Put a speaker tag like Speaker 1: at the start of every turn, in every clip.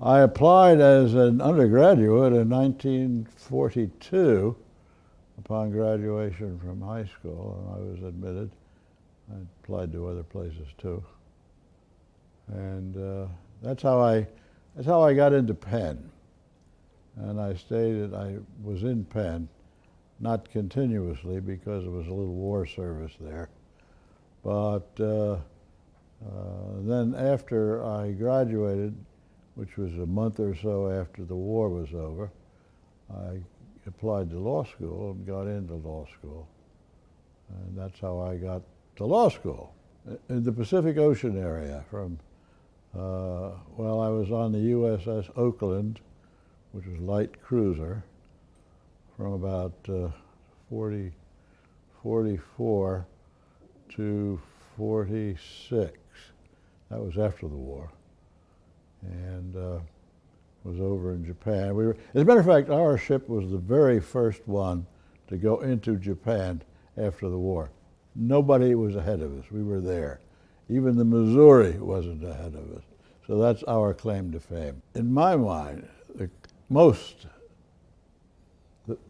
Speaker 1: I applied as an undergraduate in 1942 upon graduation from high school, and I was admitted. I applied to other places too. And that's how I got into Penn. And I was in Penn, not continuously because there was a little war service there. But then after I graduated, which was a month or so after the war was over, I applied to law school and got into law school. And that's how I got to law school. In the Pacific Ocean area well, I was on the USS Oakland, which was light cruiser, from about 44 to 46. That was after the war. And was over in Japan. As a matter of fact, our ship was the very first one to go into Japan after the war. Nobody was ahead of us. We were there. Even the Missouri wasn't ahead of us. So that's our claim to fame. In my mind, the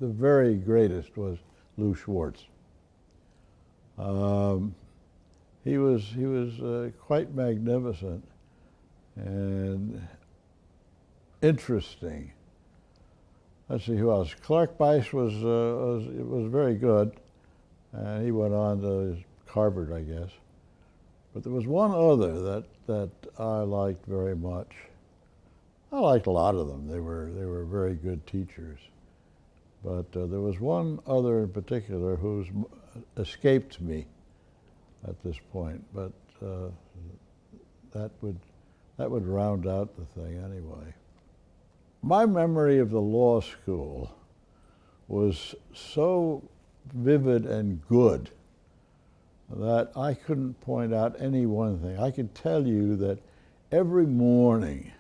Speaker 1: very greatest was Lou Schwartz. He was quite magnificent and interesting. Let's see who else. Clark Bice was very good, and he went on to Harvard, I guess. But there was one other that I liked very much. I liked a lot of them. They were very good teachers. But there was one other in particular who's escaped me at this point. But that would round out the thing anyway. My memory of the law school was so vivid and good that I couldn't point out any one thing. I could tell you that every morning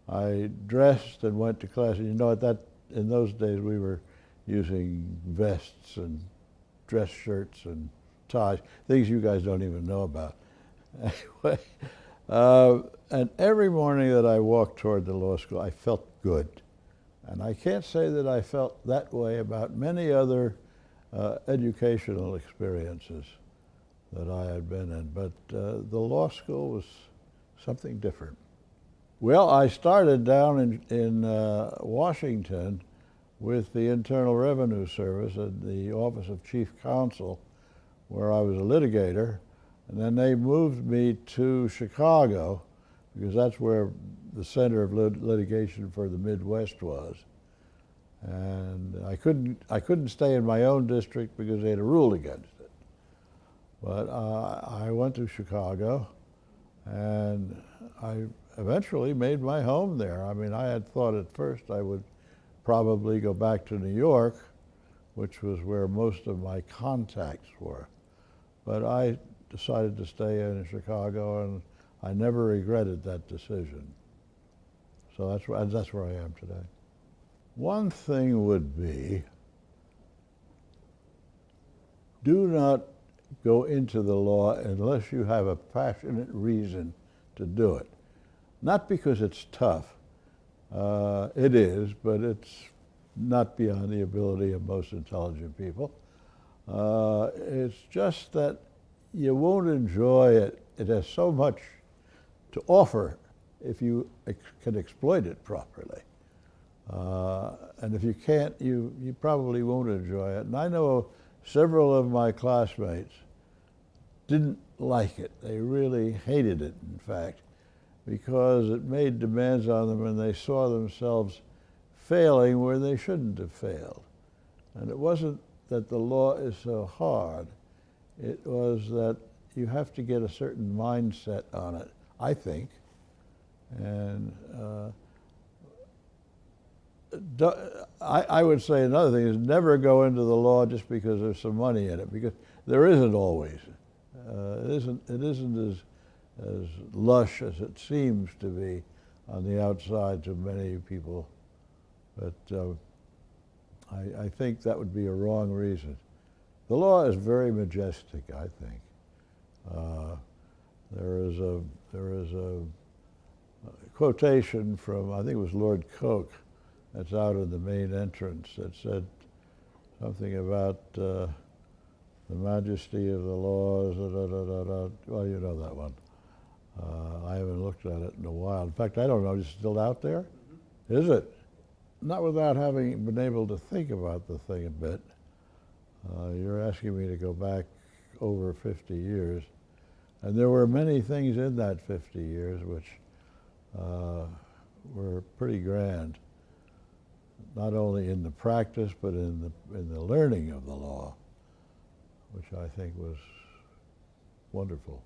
Speaker 1: I dressed and went to class. And you know, in those days we were using vests and dress shirts and ties, things you guys don't even know about. Anyway, and every morning that I walked toward the law school, I felt good. And I can't say that I felt that way about many other educational experiences that I had been in, but the law school was something different. Well, I started down in Washington with the Internal Revenue Service at the Office of Chief Counsel, where I was a litigator, and then they moved me to Chicago because that's where the center of litigation for the Midwest was. And I couldn't stay in my own district because they had a rule against it. But I went to Chicago, and I eventually made my home there. I mean, I had thought at first I would probably go back to New York, which was where most of my contacts were. But I decided to stay in Chicago, and I never regretted that decision. So that's where I am today. One thing would be, do not go into the law unless you have a passionate reason to do it. Not because it's tough. It is, but it's not beyond the ability of most intelligent people. It's just that you won't enjoy it. It has so much to offer if you can exploit it properly. And if you can't, you probably won't enjoy it. And I know several of my classmates didn't like it. They really hated it, in fact, because it made demands on them and they saw themselves failing where they shouldn't have failed. And it wasn't that the law is so hard. It was that you have to get a certain mindset on it, I think. And I would say another thing is never go into the law just because there's some money in it, because there isn't always. It isn't as lush as it seems to be on the outside to many people. But I think that would be a wrong reason. The law is very majestic, I think. There is a quotation from, I think it was Lord Coke, that's out in the main entrance, that said something about the majesty of the laws, well, you know that one. I haven't looked at it in a while. In fact, I don't know, is it still out there? Is it? Not without having been able to think about the thing a bit. You're asking me to go back over 50 years, and there were many things in that 50 years which were pretty grand, not only in the practice but in the learning of the law, which I think was wonderful.